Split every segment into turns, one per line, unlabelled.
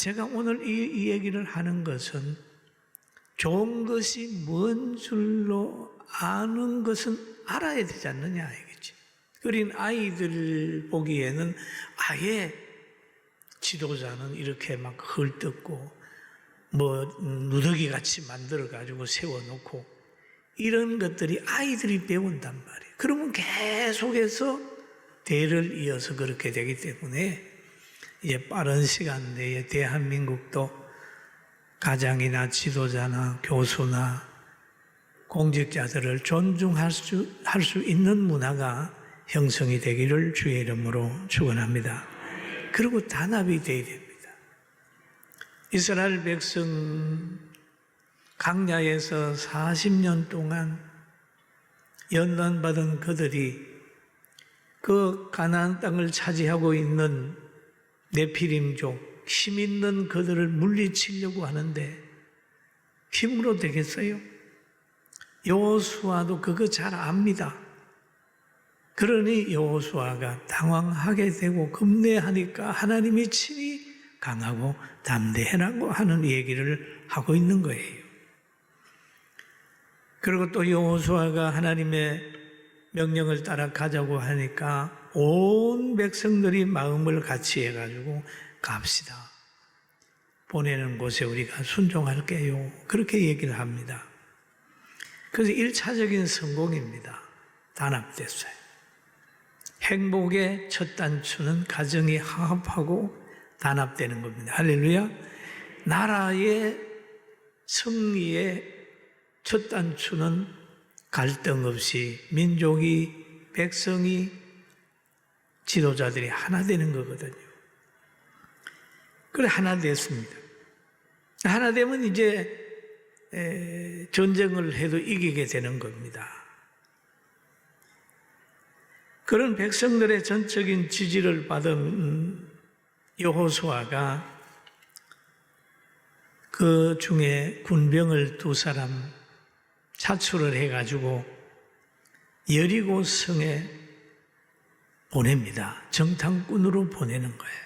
제가 오늘 이 얘기를 하는 것은 좋은 것이 뭔 줄로 아는 것은 알아야 되지 않느냐 이거지. 어린 아이들 보기에는 아예 지도자는 이렇게 막 헐뜯고 누더기 같이 만들어 가지고 세워놓고 이런 것들이 아이들이 배운단 말이에요. 그러면 계속해서 대를 이어서 그렇게 되기 때문에 이제 빠른 시간 내에 대한민국도 가장이나 지도자나 교수나 공직자들을 존중할 수 있는 문화가 형성이 되기를 주의 이름으로 축원합니다. 그리고 단합이 되어야 됩니다. 이스라엘 백성 강야에서 40년 동안 연단받은 그들이 그 가나안 땅을 차지하고 있는 네피림족 힘 있는 그들을 물리치려고 하는데 힘으로 되겠어요? 여호수아도 그거 잘 압니다. 그러니 여호수아가 당황하게 되고 겁내하니까 하나님이 친히 강하고 담대해라고 하는 얘기를 하고 있는 거예요. 그리고 또 여호수아가 하나님의 명령을 따라 가자고 하니까 온 백성들이 마음을 같이 해가지고 갑시다. 보내는 곳에 우리가 순종할게요. 그렇게 얘기를 합니다. 그래서 1차적인 성공입니다. 단합됐어요. 행복의 첫 단추는 가정이 화합하고 단합되는 겁니다. 할렐루야. 나라의 승리의 첫 단추는 갈등 없이 민족이, 백성이, 지도자들이 하나 되는 거거든요. 그래 하나 됐습니다. 하나 되면 이제 전쟁을 해도 이기게 되는 겁니다. 그런 백성들의 전적인 지지를 받은 여호수아가 그 중에 군병을 2사람 차출을 해가지고 여리고 성에 보냅니다. 정탐꾼으로 보내는 거예요.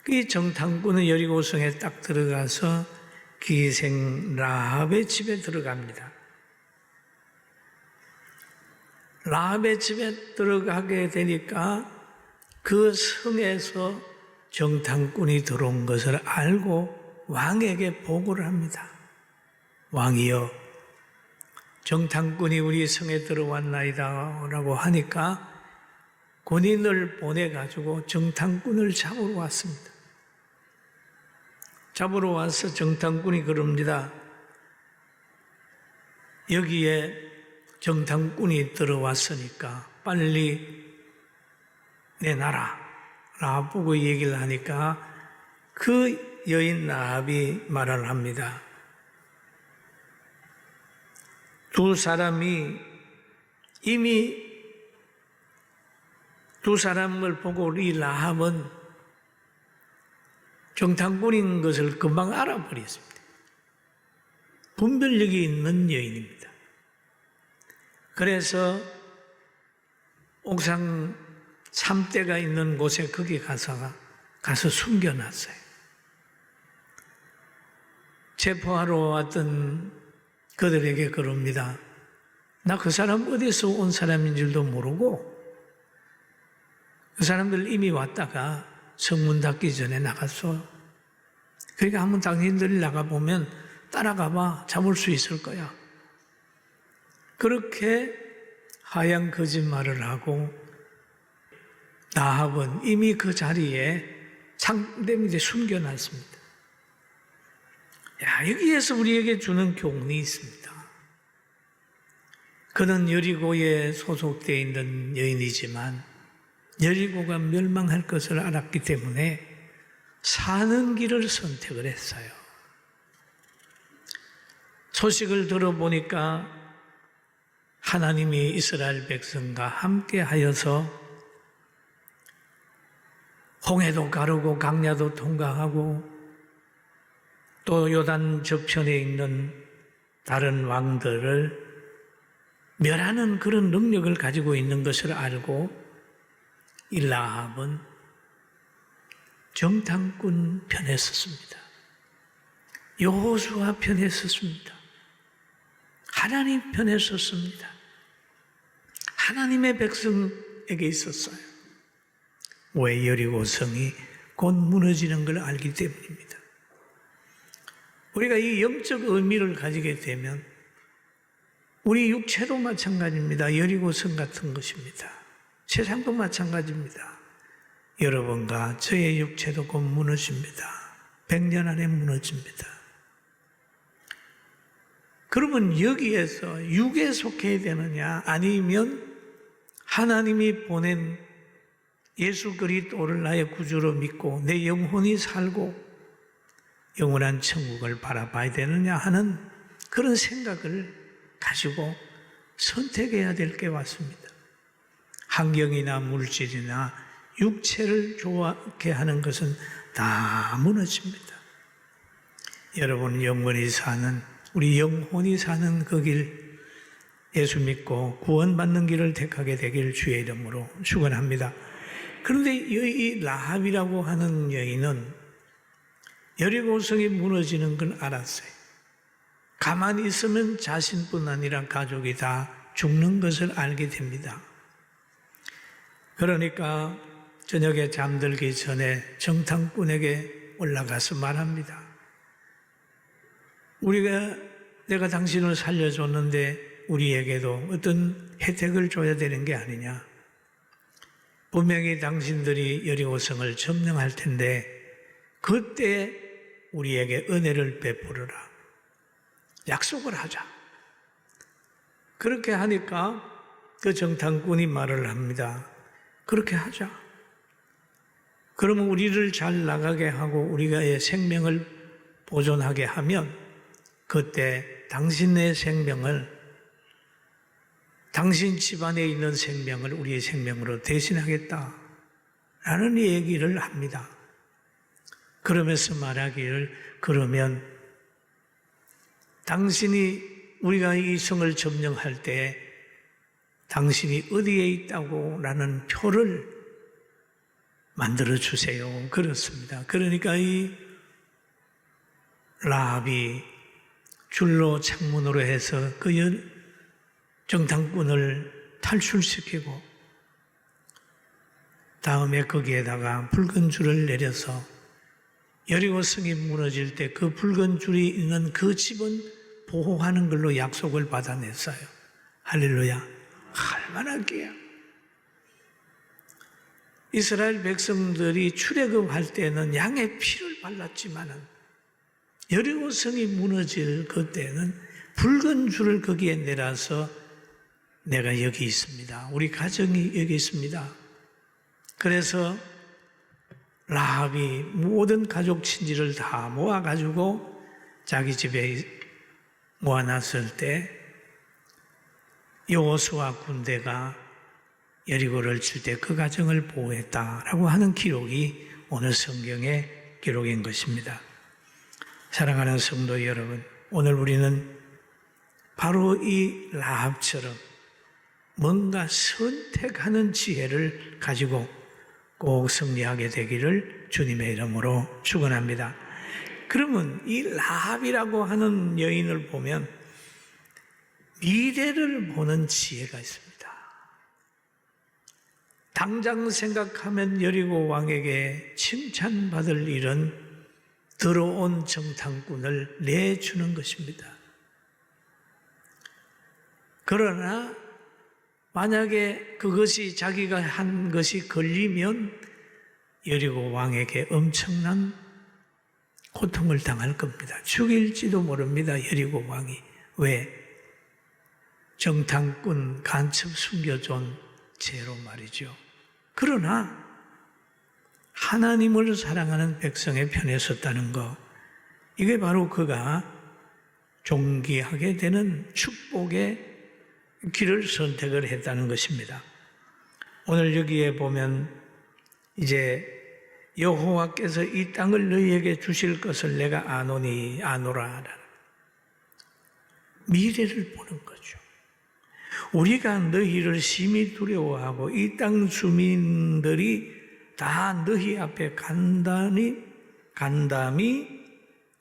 이 정탐꾼은 여리고 성에 딱 들어가서 기생 라합의 집에 들어갑니다. 라합의 집에 들어가게 되니까 그 성에서 정탐꾼이 들어온 것을 알고 왕에게 보고를 합니다. 왕이여, 정탐꾼이 우리 성에 들어왔나이다 라고 하니까 군인을 보내가지고 정탐꾼을 잡으러 왔습니다. 잡으러 와서 정탐꾼이 그럽니다. 여기에 정탐꾼이 들어왔으니까 빨리 내놔라 라보고 얘기를 하니까 그 여인 라합이 말을 합니다. 2사람이 이미 2사람을 보고 이 라합은 정탐꾼인 것을 금방 알아버렸습니다. 분별력이 있는 여인입니다. 그래서 옥상 참대가 있는 곳에 거기 가서 숨겨놨어요. 체포하러 왔던 그들에게 그럽니다. 나 그 사람 어디서 온 사람인 줄도 모르고 그 사람들 이미 왔다가 성문 닫기 전에 나갔어. 그러니까 한번 당신들이 나가보면 따라가봐. 잡을 수 있을 거야. 그렇게 하얀 거짓말을 하고 라합은 이미 그 자리에 창대 밑에 숨겨놨습니다. 여기에서 우리에게 주는 교훈이 있습니다. 그는 여리고에 소속되어 있는 여인이지만 여리고가 멸망할 것을 알았기 때문에 사는 길을 선택을 했어요. 소식을 들어보니까 하나님이 이스라엘 백성과 함께 하여서 홍해도 가르고 강야도 통과하고 또 요단 저편에 있는 다른 왕들을 멸하는 그런 능력을 가지고 있는 것을 알고 이 라합은 정탐꾼 편에 섰습니다. 여호수아 편에 섰습니다. 하나님 편에 섰습니다. 하나님의 백성에게 있었어요. 왜? 여리고성이 곧 무너지는 걸 알기 때문입니다. 우리가 이 영적 의미를 가지게 되면 우리 육체도 마찬가지입니다. 여리고성 같은 것입니다. 세상도 마찬가지입니다. 여러분과 저의 육체도 곧 무너집니다. 100년 안에 무너집니다. 그러면 여기에서 육에 속해야 되느냐, 아니면 하나님이 보낸 예수 그리스도를 나의 구주로 믿고 내 영혼이 살고 영원한 천국을 바라봐야 되느냐 하는 그런 생각을 가지고 선택해야 될 게 왔습니다. 환경이나 물질이나 육체를 좋게 하는 것은 다 무너집니다. 여러분, 영원히 사는, 우리 영혼이 사는 그 길, 예수 믿고 구원받는 길을 택하게 되길 주의 이름으로 축원합니다. 그런데 이 라합이라고 하는 여인은 여리고성이 무너지는 걸 알았어요. 가만히 있으면 자신뿐 아니라 가족이 다 죽는 것을 알게 됩니다. 그러니까 저녁에 잠들기 전에 정탐꾼에게 올라가서 말합니다. 내가 당신을 살려줬는데 우리에게도 어떤 혜택을 줘야 되는 게 아니냐. 분명히 당신들이 여리고성을 점령할 텐데 그때 우리에게 은혜를 베풀어라. 약속을 하자. 그렇게 하니까 그 정탐꾼이 말을 합니다. 그렇게 하자. 그러면 우리를 잘 나가게 하고 우리가의 생명을 보존하게 하면 그때 당신의 생명을, 당신 집안에 있는 생명을 우리의 생명으로 대신하겠다 라는 얘기를 합니다. 그러면서 말하기를, 그러면 당신이, 우리가 이 성을 점령할 때 당신이 어디에 있다고 라는 표를 만들어 주세요. 그렇습니다. 그러니까 이 라합이 줄로 창문으로 해서 그 정탐꾼을 탈출시키고 다음에 거기에다가 붉은 줄을 내려서 여리고성이 무너질 때 그 붉은 줄이 있는 그 집은 보호하는 걸로 약속을 받아냈어요. 할렐루야. 얼마나 귀야. 이스라엘 백성들이 출애굽할 때는 양의 피를 발랐지만은 여리고성이 무너질 그때는 붉은 줄을 거기에 내려서 내가 여기 있습니다. 우리 가정이 여기 있습니다. 그래서 라합이 모든 가족 친지를 다 모아가지고 자기 집에 모아놨을 때 여호수아 군대가 여리고를 칠 때 그 가정을 보호했다라고 하는 기록이 오늘 성경의 기록인 것입니다. 사랑하는 성도 여러분, 오늘 우리는 바로 이 라합처럼 뭔가 선택하는 지혜를 가지고 꼭 승리하게 되기를 주님의 이름으로 축원합니다. 그러면 이 라합이라고 하는 여인을 보면 미래를 보는 지혜가 있습니다. 당장 생각하면 여리고 왕에게 칭찬받을 일은 들어온 정탐꾼을 내주는 것입니다. 그러나 만약에 그것이 자기가 한 것이 걸리면 여리고 왕에게 엄청난 고통을 당할 겁니다. 죽일지도 모릅니다. 여리고 왕이. 왜? 정탐꾼 간첩 숨겨준 죄로 말이죠. 그러나 하나님을 사랑하는 백성의 편에 섰다는 것, 이게 바로 그가 존귀하게 되는 축복의 길을 선택을 했다는 것입니다. 오늘 여기에 보면 이제 여호와께서 이 땅을 너희에게 주실 것을 내가 아노니 아노라. 미래를 보는 거죠. 우리가 너희를 심히 두려워하고 이 땅 주민들이 다 너희 앞에 간담이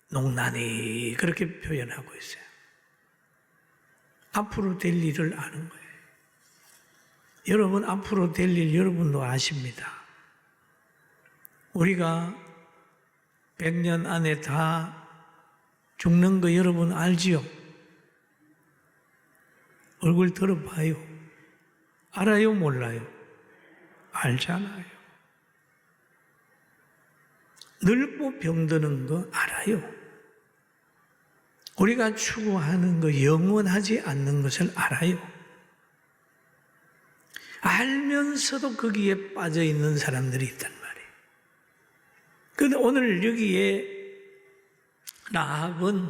농나니 그렇게 표현하고 있어요. 앞으로 될 일을 아는 거예요. 여러분 앞으로 될 일 여러분도 아십니다. 우리가 100년 안에 다 죽는 거 여러분 알지요? 얼굴 들어봐요. 알아요? 몰라요? 알잖아요. 늙고 병드는 거 알아요. 우리가 추구하는 거 영원하지 않는 것을 알아요. 알면서도 거기에 빠져 있는 사람들이 있단 말이에요. 그런데 오늘 여기에 라합은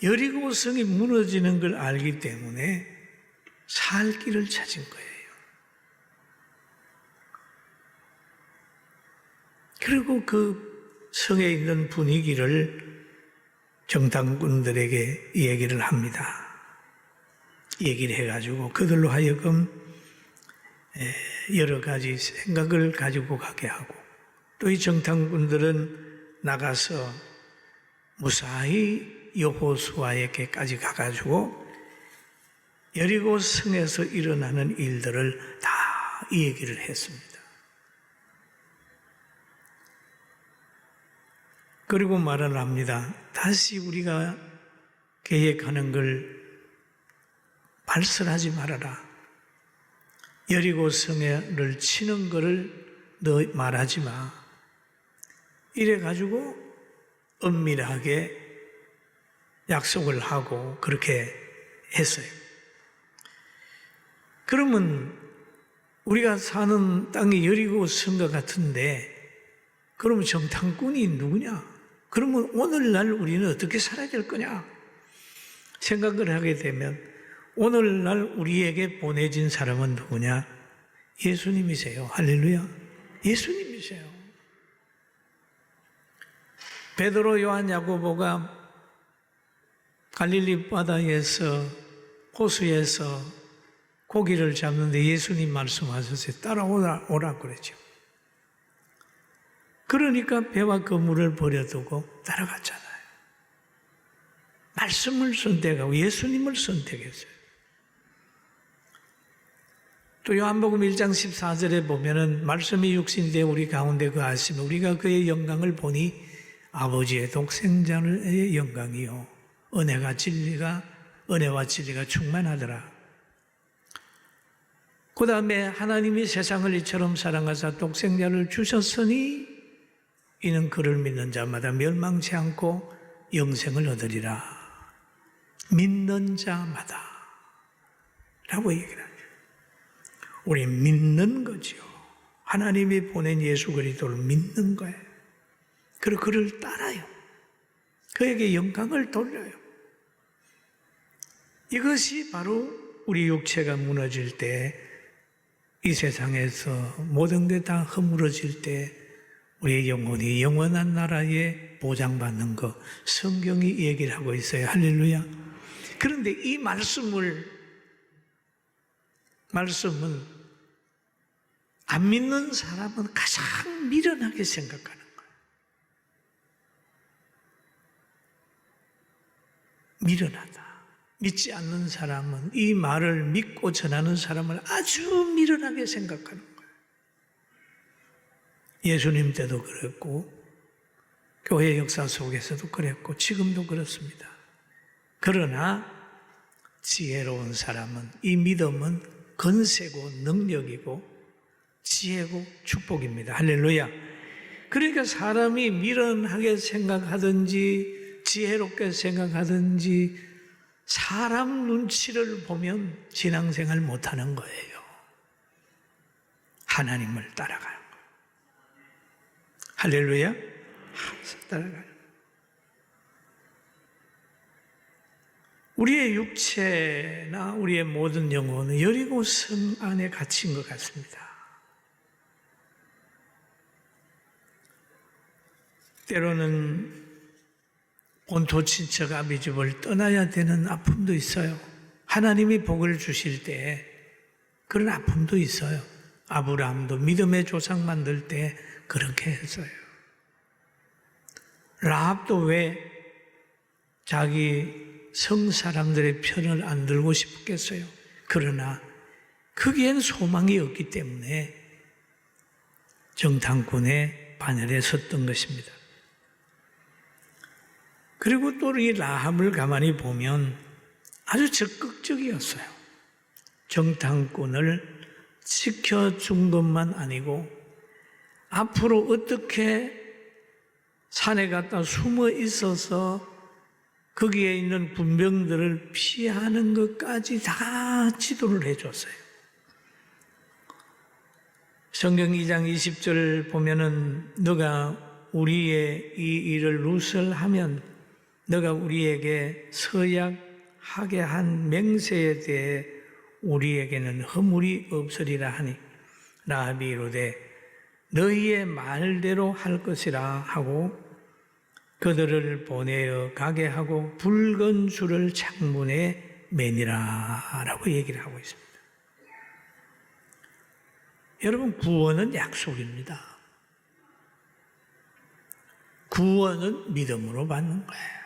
여리고 성이 무너지는 걸 알기 때문에 살 길을 찾은 거예요. 그리고 그 성에 있는 분위기를 정탐꾼들에게 얘기를 합니다. 얘기를 해가지고 그들로 하여금 여러 가지 생각을 가지고 가게 하고 또 이 정탐꾼들은 나가서 무사히 여호수아에게까지 가가지고 여리고 성에서 일어나는 일들을 다 얘기를 했습니다. 그리고 말을 합니다. 다시 우리가 계획하는 걸 발설하지 말아라. 여리고 성을 치는 거를 너 말하지 마. 이래가지고 은밀하게 약속을 하고 그렇게 했어요. 그러면 우리가 사는 땅이 여리고 성과 같은데 그러면 정탐꾼이 누구냐? 그러면 오늘날 우리는 어떻게 살아야 될 거냐? 생각을 하게 되면 오늘날 우리에게 보내진 사람은 누구냐? 예수님이세요. 할렐루야. 예수님이세요. 베드로, 요한, 야고보가 갈릴리 바다에서 호수에서 고기를 잡는데 예수님 말씀하셨어요. 따라오라 그랬죠. 그러니까 배와 그물을 버려두고 따라갔잖아요. 말씀을 선택하고 예수님을 선택했어요. 또 요한복음 1장 14절에 보면은 말씀이 육신되어 우리 가운데 거하시며 우리가 그의 영광을 보니 아버지의 독생자의 영광이요 은혜와 진리가 충만하더라. 그 다음에 하나님이 세상을 이처럼 사랑하사 독생자를 주셨으니 이는 그를 믿는 자마다 멸망치 않고 영생을 얻으리라. 믿는 자마다 라고 얘기를 하죠. 우리 믿는 거죠. 하나님이 보낸 예수 그리스도를 믿는 거예요. 그리고 그를 따라요. 그에게 영광을 돌려요. 이것이 바로 우리 육체가 무너질 때, 이 세상에서 모든 게 다 허물어질 때 우리의 영혼이 영원한 나라에 보장받는 것, 성경이 얘기를 하고 있어요. 할렐루야. 그런데 이 말씀은 안 믿는 사람은 가장 미련하게 생각하는 거예요. 미련하다. 믿지 않는 사람은 이 말을 믿고 전하는 사람을 아주 미련하게 생각하는 거예요. 예수님 때도 그랬고 교회 역사 속에서도 그랬고 지금도 그렇습니다. 그러나 지혜로운 사람은 이 믿음은 건세고 능력이고 지혜고 축복입니다. 할렐루야. 그러니까 사람이 미련하게 생각하든지 지혜롭게 생각하든지 사람 눈치를 보면 신앙생활 못하는 거예요. 하나님을 따라가는 거예요. 할렐루야. 따라가는 거예요. 우리의 육체나 우리의 모든 영혼은 여리고 성 안에 갇힌 것 같습니다. 때로는 본토 친척 아비집을 떠나야 되는 아픔도 있어요. 하나님이 복을 주실 때 그런 아픔도 있어요. 아브라함도 믿음의 조상 만들 때 그렇게 했어요. 라합도 왜 자기 성 사람들의 편을 안 들고 싶겠어요? 그러나 거기엔 소망이 없기 때문에 정탐꾼의 반열에 섰던 것입니다. 그리고 또 이 라합을 가만히 보면 아주 적극적이었어요. 정탐꾼을 지켜준 것만 아니고 앞으로 어떻게 산에 갔다 숨어 있어서 거기에 있는 군병들을 피하는 것까지 다 지도를 해줬어요. 성경 2장 20절 보면은 너가 우리의 이 일을 누설하면 너가 우리에게 서약하게 한 맹세에 대해 우리에게는 허물이 없으리라 하니 라합이 이르되 너희의 말대로 할 것이라 하고 그들을 보내어 가게 하고 붉은 줄을 창문에 매니라 라고 얘기를 하고 있습니다. 여러분, 구원은 약속입니다. 구원은 믿음으로 받는 거예요.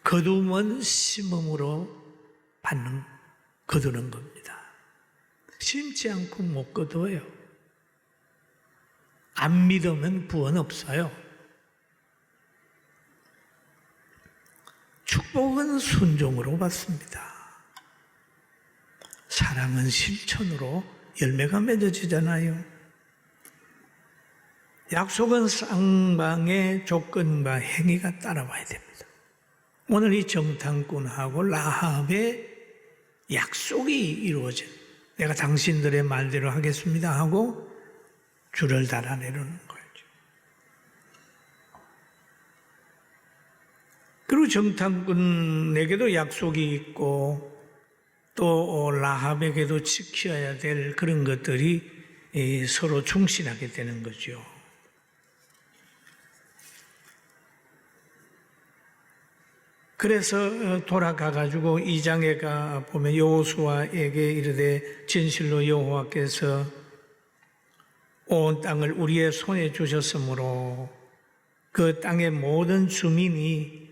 거둠은 심음으로 거두는 겁니다. 심지 않고 못 거둬요. 안 믿으면 구원 없어요. 축복은 순종으로 받습니다. 사랑은 실천으로 열매가 맺어지잖아요. 약속은 쌍방의 조건과 행위가 따라와야 됩니다. 오늘 이 정탐꾼하고 라합의 약속이 이루어진, 내가 당신들의 말대로 하겠습니다 하고 줄을 달아내려는 거죠. 그리고 정탐꾼에게도 약속이 있고 또 라합에게도 지켜야 될 그런 것들이 서로 충실하게 되는 거죠. 그래서 돌아가가지고 2장에 가 보면 여호수아에게 이르되 진실로 여호와께서 온 땅을 우리의 손에 주셨으므로 그 땅의 모든 주민이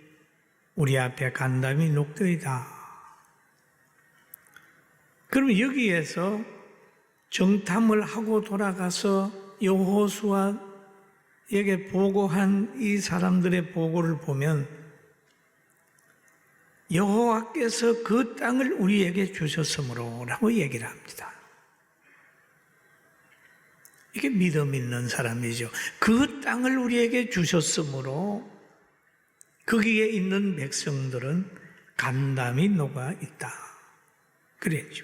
우리 앞에 간담이 녹더이다. 그럼 여기에서 정탐을 하고 돌아가서 여호수아에게 보고한 이 사람들의 보고를 보면 여호와께서 그 땅을 우리에게 주셨으므로 라고 얘기를 합니다. 이게 믿음 있는 사람이죠. 그 땅을 우리에게 주셨으므로 거기에 있는 백성들은 간담이 녹아 있다. 그랬죠.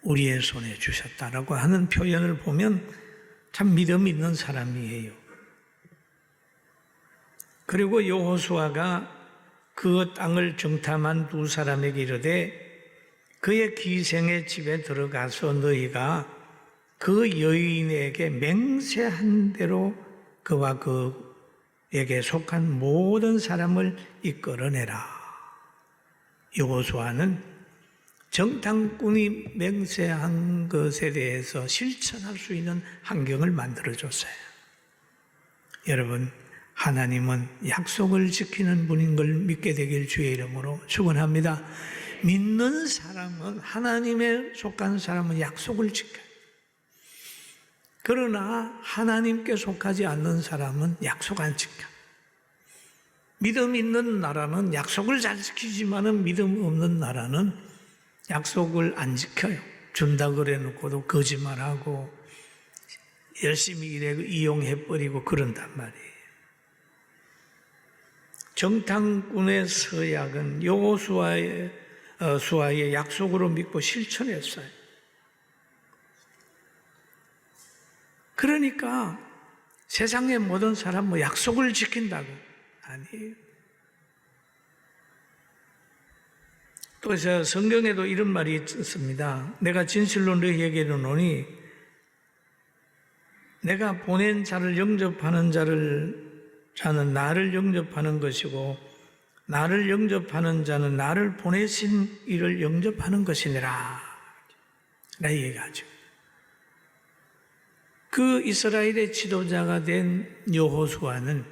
우리의 손에 주셨다라고 하는 표현을 보면 참 믿음 있는 사람이에요. 그리고 여호수아가 그 땅을 정탐한 두 사람에게 이르되 그의 기생의 집에 들어가서 너희가 그 여인에게 맹세한 대로 그와 그에게 속한 모든 사람을 이끌어내라. 여호수아는 정탐꾼이 맹세한 것에 대해서 실천할 수 있는 환경을 만들어줬어요. 여러분, 하나님은 약속을 지키는 분인 걸 믿게 되길 주의 이름으로 축원합니다. 믿는 사람은, 하나님에 속한 사람은 약속을 지켜요. 그러나 하나님께 속하지 않는 사람은 약속 안 지켜요. 믿음 있는 나라는 약속을 잘 지키지만은 믿음 없는 나라는 약속을 안 지켜요. 준다 그래 놓고도 거짓말하고 열심히 일해 이용해버리고 그런단 말이에요. 정탐꾼의 서약은 여호수아의 약속으로 믿고 실천했어요. 그러니까 세상의 모든 사람 뭐 약속을 지킨다고 아니에요. 또 성경에도 이런 말이 있습니다. 내가 진실로 너희에게 이르노니 내가 보낸 자를 영접하는 자는 나를 영접하는 것이고 나를 영접하는 자는 나를 보내신 이를 영접하는 것이니라. 얘기하죠. 그 이스라엘의 지도자가 된 여호수아는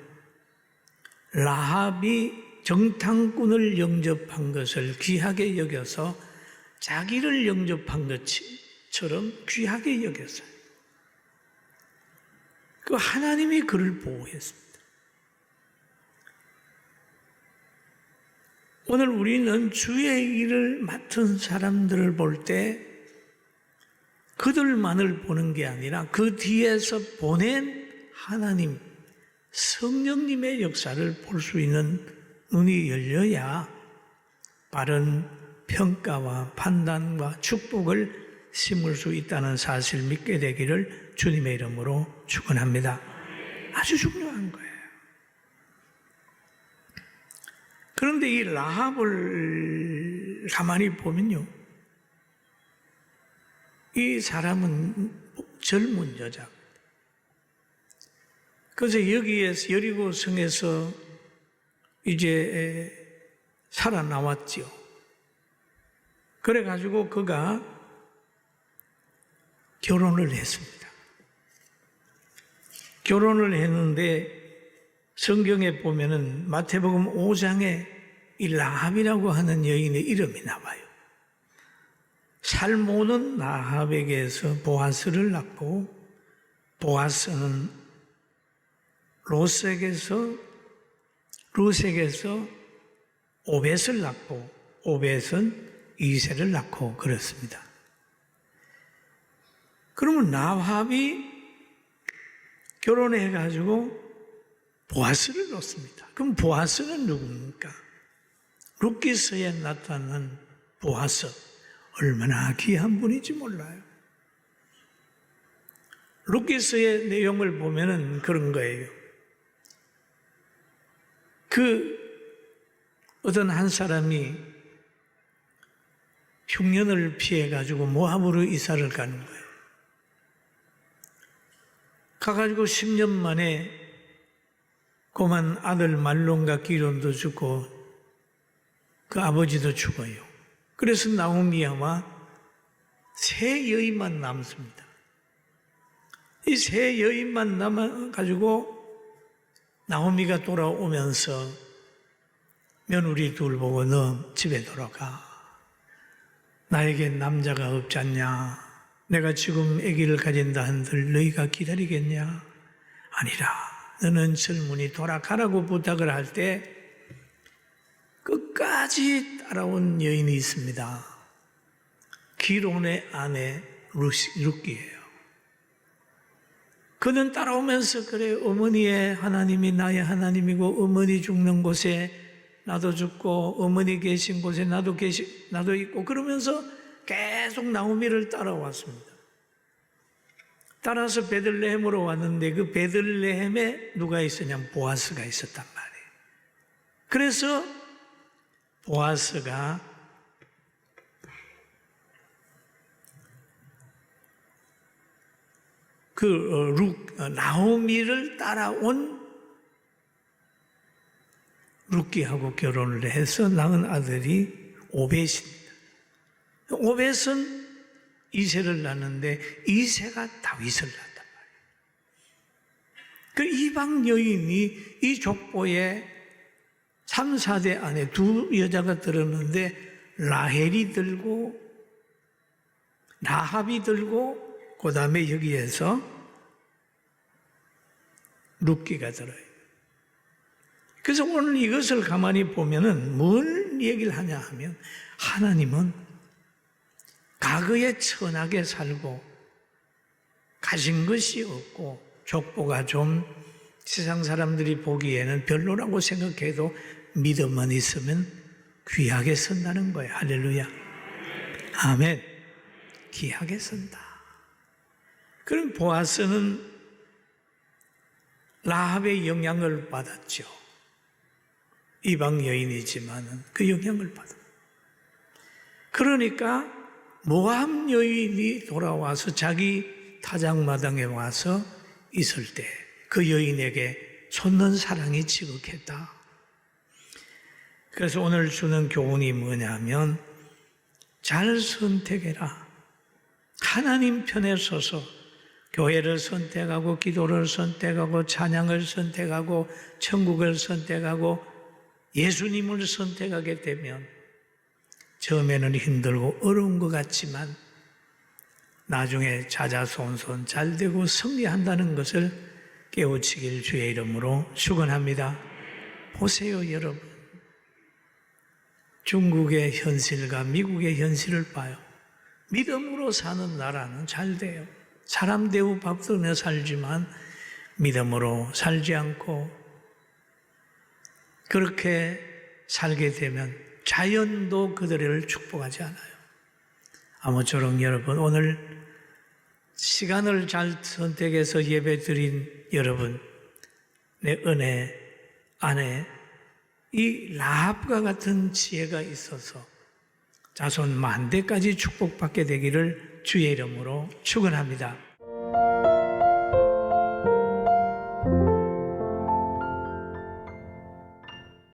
라합이 정탐꾼을 영접한 것을 귀하게 여겨서 자기를 영접한 것처럼 귀하게 여겼어요. 그 하나님이 그를 보호했습니다. 오늘 우리는 주의 일을 맡은 사람들을 볼 때 그들만을 보는 게 아니라 그 뒤에서 보낸 하나님, 성령님의 역사를 볼 수 있는 눈이 열려야 바른 평가와 판단과 축복을 심을 수 있다는 사실을 믿게 되기를 주님의 이름으로 축원합니다. 아주 중요한 거예요. 그런데 이 라합을 가만히 보면요, 이 사람은 젊은 여자입니다. 그래서 여기에서 여리고 성에서 이제 살아나왔죠. 그래가지고 그가 결혼을 했습니다. 결혼을 했는데 성경에 보면은 마태복음 5장에 이 라합이라고 하는 여인의 이름이 나와요. 살모는 라합에게서 보아스를 낳고 보아스는 룻에게서 오벳을 낳고 오벳은 이새를 낳고 그렇습니다. 그러면 라합이 결혼해가지고 보아스를 낳습니다. 그럼 보아스는 누굽니까? 룻기서에 나타난 보아스, 얼마나 귀한 분인지 몰라요. 룻기서의 내용을 보면은 그런 거예요. 어떤 한 사람이 흉년을 피해가지고 모압으로 이사를 가는 거예요. 가가지고 10년 만에 고만 아들 말론과 기론도 죽고 그 아버지도 죽어요. 그래서 나오미와 세 여인만 남습니다. 이 세 여인만 남아가지고 나오미가 돌아오면서 며느리 둘 보고 너 집에 돌아가. 나에게 남자가 없지 않냐? 내가 지금 아기를 가진다 한들 너희가 기다리겠냐? 아니라 너는 젊은이 돌아가라고 부탁을 할 때 끝까지 따라온 여인이 있습니다. 기론의 아내 룻기예요. 그는 따라오면서 그래, 어머니의 하나님이 나의 하나님이고 어머니 죽는 곳에 나도 죽고 어머니 계신 곳에 나도 있고 그러면서 계속 나오미를 따라왔습니다. 따라서 베들레헴으로 왔는데 그 베들레헴에 누가 있었냐면 보아스가 있었단 말이에요. 그래서 보아스가 나오미를 따라온 룻기하고 결혼을 해서 낳은 아들이 오벳입니다. 오벳은 이새를 낳는데 이새가 다윗을 낳았단 말이에요. 그 이방 여인이 이 족보에 3, 4대 안에 두 여자가 들었는데 라헬이 들고 라합이 들고 그 다음에 여기에서 룻기가 들어요. 그래서 오늘 이것을 가만히 보면은 뭘 얘기를 하냐 하면 하나님은 과거에 천하게 살고 가진 것이 없고 족보가 좀 세상 사람들이 보기에는 별로라고 생각해도 믿음만 있으면 귀하게 선다는 거예요. 할렐루야. 아멘. 귀하게 선다. 그럼 보아스는 라합의 영향을 받았죠. 이방 여인이지만 그 영향을 받아. 그러니까 모압 여인이 돌아와서 자기 타작마당에 와서 있을 때 그 여인에게 솟는 사랑이 지극했다. 그래서 오늘 주는 교훈이 뭐냐면 잘 선택해라. 하나님 편에 서서 교회를 선택하고 기도를 선택하고 찬양을 선택하고 천국을 선택하고 예수님을 선택하게 되면 처음에는 힘들고 어려운 것 같지만 나중에 자자손손 잘되고 승리한다는 것을 깨우치길 주의 이름으로 축원합니다. 보세요, 여러분. 중국의 현실과 미국의 현실을 봐요. 믿음으로 사는 나라는 잘 돼요. 사람 대우 받으며 살지만 믿음으로 살지 않고 그렇게 살게 되면 자연도 그들을 축복하지 않아요. 아무쪼록 여러분, 오늘 시간을 잘 선택해서 예배 드린 여러분, 내 은혜 안에 이 라합과 같은 지혜가 있어서 자손 만대까지 축복받게 되기를 주의 이름으로 축원합니다.